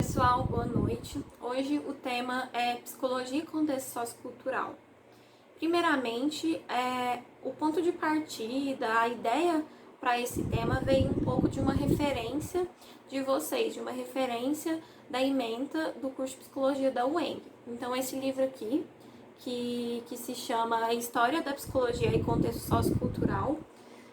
Pessoal, boa noite. Hoje o tema é psicologia e contexto sociocultural. Primeiramente, o ponto de partida, a ideia para esse tema veio um pouco de uma referência de vocês, de uma referência da ementa do curso de psicologia da UENG. Então, esse livro aqui, que se chama História da Psicologia e Contexto Sociocultural.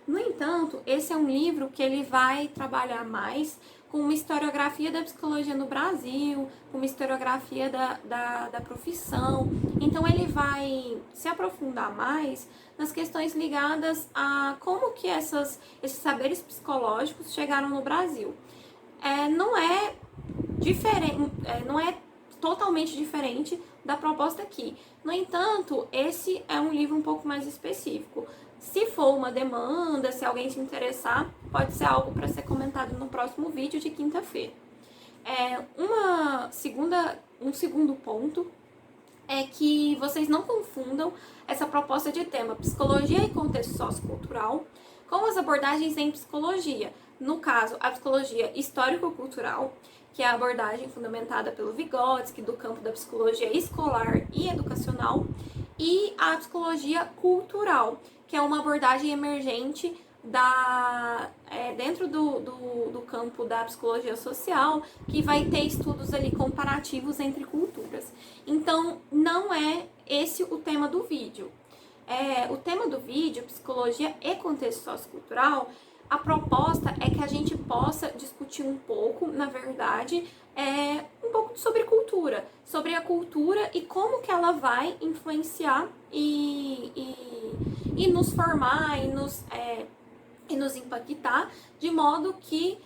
No entanto, esse é um livro que ele vai trabalhar mais com uma historiografia da psicologia no Brasil, com uma historiografia da profissão. Então, ele vai se aprofundar mais nas questões ligadas a como que esses saberes psicológicos chegaram no Brasil. Não é diferente, não é totalmente diferente da proposta aqui. No entanto, esse é um livro um pouco mais específico. Se for uma demanda, se alguém se interessar, pode ser algo para ser comentado no próximo vídeo de quinta-feira. Um segundo ponto é que vocês não confundam essa proposta de tema psicologia e contexto sociocultural com as abordagens em psicologia. No caso, a psicologia histórico-cultural, que é a abordagem fundamentada pelo Vygotsky, do campo da psicologia escolar e educacional, e a psicologia cultural, que é uma abordagem emergente dentro do campo da psicologia social, que vai ter estudos ali comparativos entre culturas. Então, não é esse o tema do vídeo. O tema do vídeo, psicologia e contexto sociocultural, a proposta é que a gente possa discutir um pouco, na verdade, um pouco sobre cultura, sobre a cultura e como que ela vai influenciar e nos formar e nos impactar, de modo que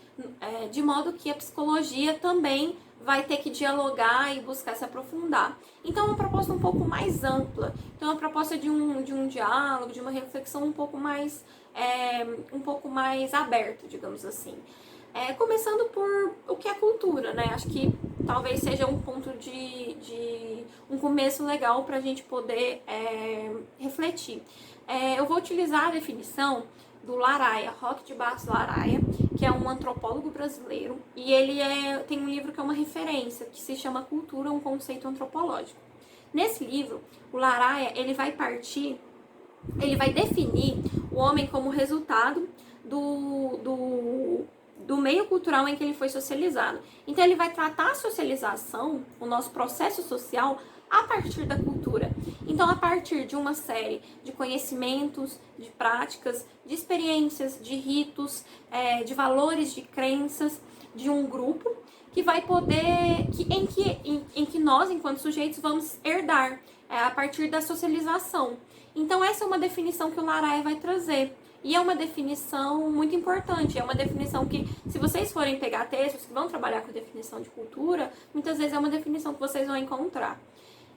a psicologia também vai ter que dialogar e buscar se aprofundar. Então, é uma proposta um pouco mais ampla. Então, é uma proposta de um diálogo, de uma reflexão um pouco mais aberto, digamos assim. Começando por o que é cultura, né? Acho que talvez seja um ponto de um começo legal para a gente poder refletir. Eu vou utilizar a definição do Laraia, Roque de Barros Laraia, que é um antropólogo brasileiro, e ele tem um livro que é uma referência, que se chama Cultura, um conceito antropológico. Nesse livro, o Laraia, ele vai definir o homem como resultado do meio cultural em que ele foi socializado. Então, ele vai tratar a socialização, o nosso processo social, a partir da cultura. Então, a partir de uma série de conhecimentos, de práticas, de experiências, de ritos, de valores, de crenças, de um grupo que vai poder, em que nós, enquanto sujeitos, vamos herdar a partir da socialização. Então, essa é uma definição que o Laraia vai trazer. E é uma definição muito importante, é uma definição que, se vocês forem pegar textos que vão trabalhar com a definição de cultura, muitas vezes é uma definição que vocês vão encontrar.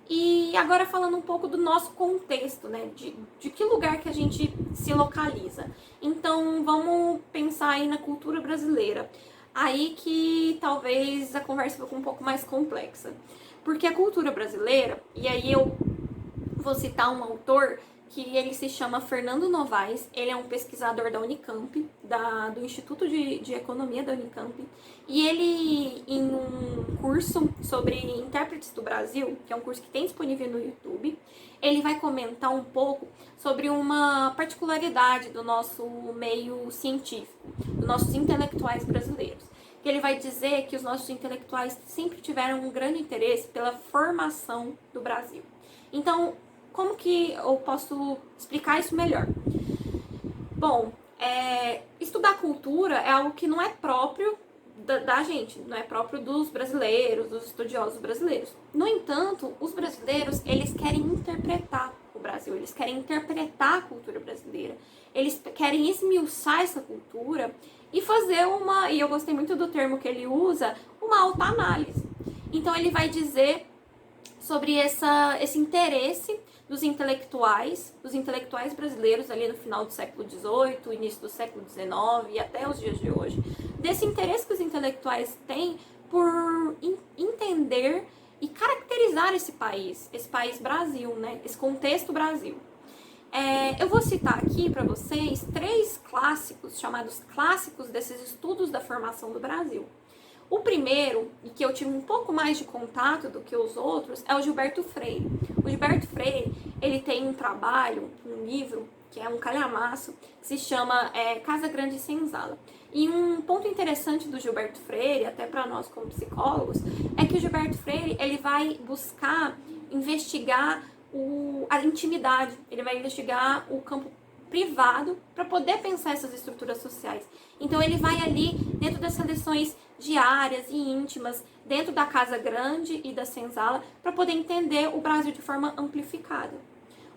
E agora falando um pouco do nosso contexto, né, de que lugar que a gente se localiza. Então, vamos pensar aí na cultura brasileira. Aí que talvez a conversa fique um pouco mais complexa. Porque a cultura brasileira, e aí eu vou citar um autor que ele se chama Fernando Novaes, ele é um pesquisador da Unicamp, do Instituto de Economia da Unicamp, e ele, em um curso sobre intérpretes do Brasil, que é um curso que tem disponível no YouTube, ele vai comentar um pouco sobre uma particularidade do nosso meio científico, dos nossos intelectuais brasileiros. Que ele vai dizer que os nossos intelectuais sempre tiveram um grande interesse pela formação do Brasil. Então, como que eu posso explicar isso melhor? Bom, estudar cultura é algo que não é próprio da gente, não é próprio dos brasileiros, dos estudiosos brasileiros. No entanto, os brasileiros, eles querem interpretar o Brasil, eles querem interpretar a cultura brasileira, eles querem esmiuçar essa cultura e fazer e eu gostei muito do termo que ele usa, uma autoanálise. Então, ele vai dizer sobre esse interesse dos intelectuais brasileiros ali no final do século XVIII, início do século XIX e até os dias de hoje, desse interesse que os intelectuais têm por entender e caracterizar esse país Brasil, né? Esse contexto Brasil. Eu vou citar aqui para vocês 3 clássicos, chamados clássicos desses estudos da formação do Brasil. O primeiro, e que eu tive um pouco mais de contato do que os outros, é o Gilberto Freire. O Gilberto Freire, ele tem um trabalho, um livro, que é um calhamaço, que se chama Casa Grande e Senzala. E um ponto interessante do Gilberto Freire, até para nós como psicólogos, é que o Gilberto Freire, ele vai buscar investigar a intimidade, ele vai investigar o campo privado para poder pensar essas estruturas sociais. Então ele vai ali dentro dessas lições diárias e íntimas, dentro da Casa Grande e da Senzala, para poder entender o Brasil de forma amplificada.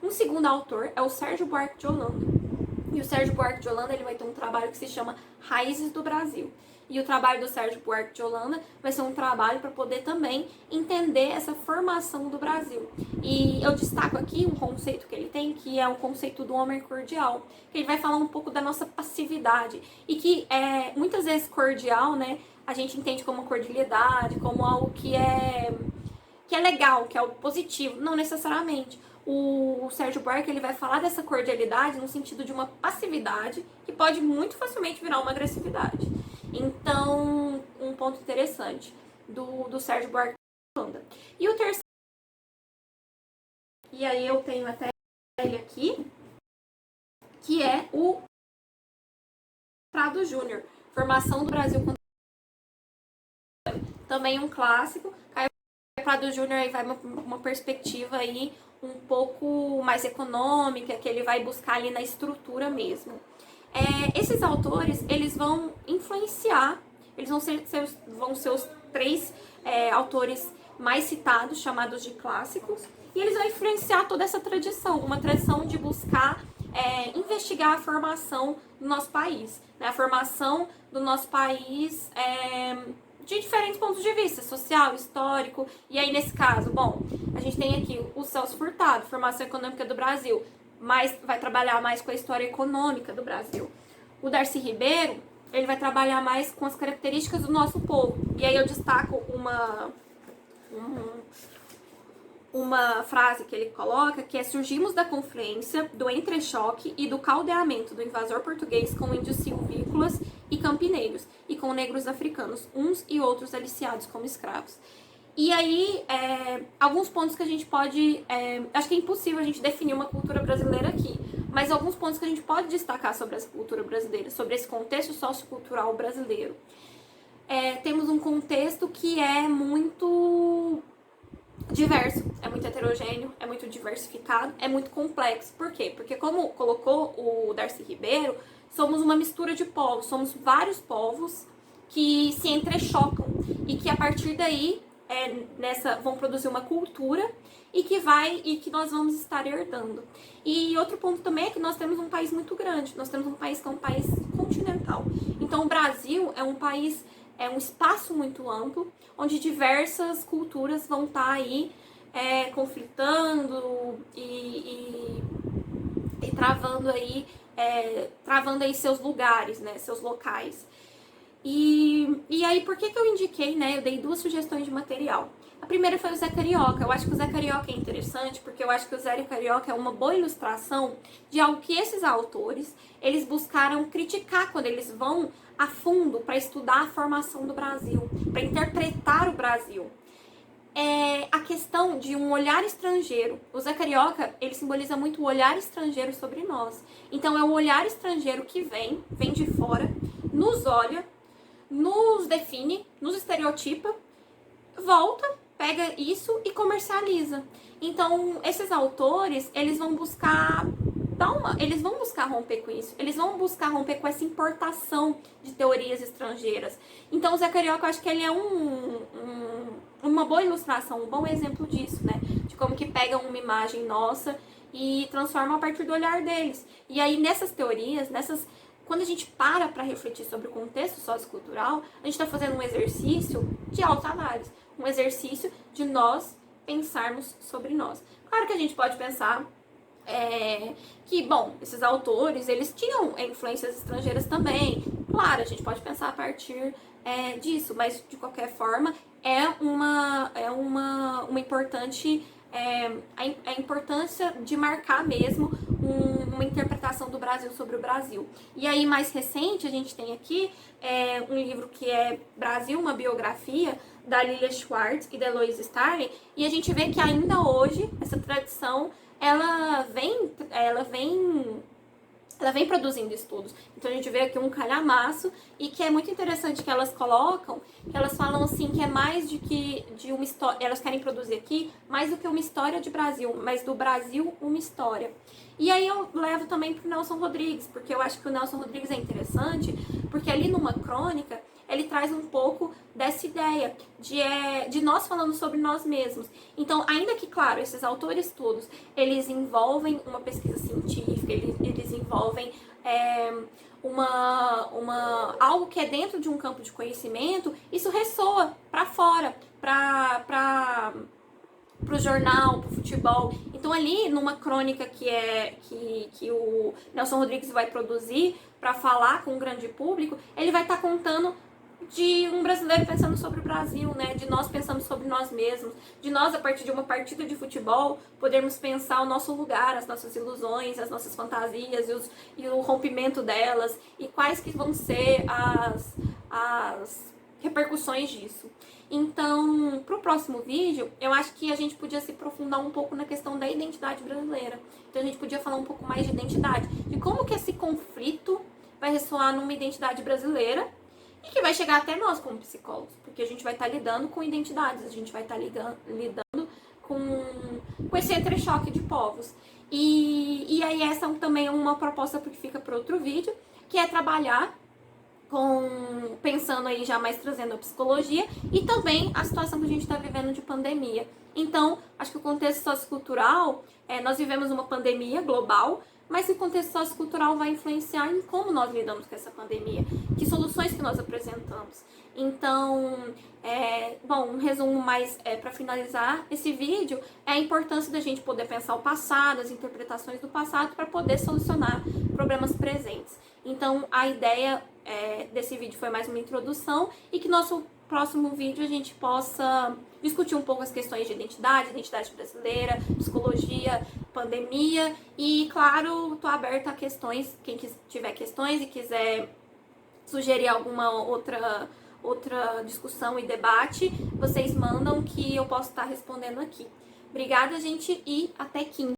Um segundo autor é o Sérgio Buarque de Holanda. E o Sérgio Buarque de Holanda, ele vai ter um trabalho que se chama Raízes do Brasil. E o trabalho do Sérgio Buarque de Holanda vai ser um trabalho para poder também entender essa formação do Brasil. E eu destaco aqui um conceito que ele tem, que é o conceito do homem cordial, que ele vai falar um pouco da nossa passividade. E que muitas vezes cordial, né, a gente entende como cordialidade, como algo que é legal, que é algo positivo. Não necessariamente. O Sérgio Buarque, ele vai falar dessa cordialidade no sentido de uma passividade que pode muito facilmente virar uma agressividade. Então, um ponto interessante do Sérgio Buarque de Holanda. E o terceiro, e aí eu tenho até ele aqui, que é o Prado Júnior, Formação do Brasil contra também um clássico. Caio Prado Júnior aí vai uma perspectiva aí um pouco mais econômica, que ele vai buscar ali na estrutura mesmo. Esses autores, eles vão influenciar, eles vão ser os três autores mais citados, chamados de clássicos, e eles vão influenciar toda essa tradição, uma tradição de buscar investigar a formação do nosso país, né? A formação do nosso país de diferentes pontos de vista, social, histórico, e aí nesse caso, bom, a gente tem aqui o Celso Furtado, Formação Econômica do Brasil, mas vai trabalhar mais com a história econômica do Brasil. O Darcy Ribeiro, ele vai trabalhar mais com as características do nosso povo, e aí eu destaco uma frase que ele coloca, que é: surgimos da confluência, do entrechoque e do caldeamento do invasor português com índios silvícolas e campineiros, e com negros africanos, uns e outros aliciados como escravos. E aí, alguns pontos que a gente pode... acho que é impossível a gente definir uma cultura brasileira aqui, mas alguns pontos que a gente pode destacar sobre essa cultura brasileira, sobre esse contexto sociocultural brasileiro. Temos um contexto que é muito diverso, é muito heterogêneo, é muito diversificado, é muito complexo. Por quê? Porque, como colocou o Darcy Ribeiro, somos uma mistura de povos, somos vários povos que se entrechocam e que a partir daí vão produzir uma cultura e que nós vamos estar herdando. E outro ponto também é que nós temos um país muito grande, nós temos um país que é um país continental. Então o Brasil é um país, é um espaço muito amplo, onde diversas culturas vão estar aí conflitando e travando aí seus lugares, né, seus locais. E aí, por que eu indiquei, né? Eu dei 2 sugestões de material. A primeira foi o Zé Carioca. Eu acho que o Zé Carioca é interessante, porque eu acho que o Zé Carioca é uma boa ilustração de algo que esses autores, eles buscaram criticar quando eles vão a fundo para estudar a formação do Brasil, para interpretar o Brasil. A questão de um olhar estrangeiro. O Zé Carioca, ele simboliza muito o olhar estrangeiro sobre nós. Então, é o olhar estrangeiro que vem de fora, nos olha, nos define, nos estereotipa, volta, pega isso e comercializa. Então, esses autores, eles vão buscar romper com isso. Eles vão buscar romper com essa importação de teorias estrangeiras. Então, o Zé Carioca, eu acho que ele é uma boa ilustração, um bom exemplo disso, né? De como que pegam uma imagem nossa e transformam a partir do olhar deles. E aí, nessas teorias, quando a gente para refletir sobre o contexto sociocultural, a gente está fazendo um exercício de autoanálise, um exercício de nós pensarmos sobre nós. Claro que a gente pode pensar que, bom, esses autores, eles tinham influências estrangeiras também. Claro, a gente pode pensar a partir disso, mas de qualquer forma é uma importante a importância de marcar mesmo uma interpretação do Brasil sobre o Brasil. E aí, mais recente, a gente tem aqui um livro que é Brasil, uma biografia, da Lilia Schwartz e da Eloise Starling, e a gente vê que ainda hoje essa tradição ela vem produzindo estudos. Então a gente vê aqui um calhamaço, e que é muito interessante que elas colocam, que elas falam assim que é mais de uma história, elas querem produzir aqui mais do que uma história de Brasil, mas do Brasil uma história. E aí eu levo também pro Nelson Rodrigues, porque eu acho que o Nelson Rodrigues é interessante, porque ali numa crônica ele traz um pouco dessa ideia de nós falando sobre nós mesmos. Então, ainda que, claro, esses autores todos, eles envolvem uma pesquisa científica, eles envolvem algo que é dentro de um campo de conhecimento, isso ressoa para fora, para o jornal, para o futebol. Então, ali, numa crônica que o Nelson Rodrigues vai produzir para falar com o grande público, ele vai estar contando de um brasileiro pensando sobre o Brasil, né? De nós pensando sobre nós mesmos, de nós, a partir de uma partida de futebol, podermos pensar o nosso lugar, as nossas ilusões, as nossas fantasias e o rompimento delas, e quais que vão ser as repercussões disso. Então, para o próximo vídeo, eu acho que a gente podia se aprofundar um pouco na questão da identidade brasileira. Então, a gente podia falar um pouco mais de identidade, de como que esse conflito vai ressoar numa identidade brasileira, e que vai chegar até nós como psicólogos, porque a gente vai estar lidando com identidades, a gente vai estar lidando com esse entrechoque de povos. E aí essa também é uma proposta que fica para outro vídeo, que é trabalhar pensando aí já mais trazendo a psicologia e também a situação que a gente está vivendo de pandemia. Então, acho que o contexto sociocultural, nós vivemos uma pandemia global, mas o contexto sociocultural vai influenciar em como nós lidamos com essa pandemia, que soluções que nós apresentamos. Então, um resumo mais para finalizar esse vídeo é a importância da gente poder pensar o passado, as interpretações do passado, para poder solucionar problemas presentes. Então, a ideia desse vídeo foi mais uma introdução, e que nosso próximo vídeo a gente possa discutir um pouco as questões de identidade brasileira, psicologia, pandemia, e claro, estou aberta a questões, quem tiver questões e quiser sugerir alguma outra discussão e debate, vocês mandam que eu posso estar respondendo aqui. Obrigada, gente, e até quinta.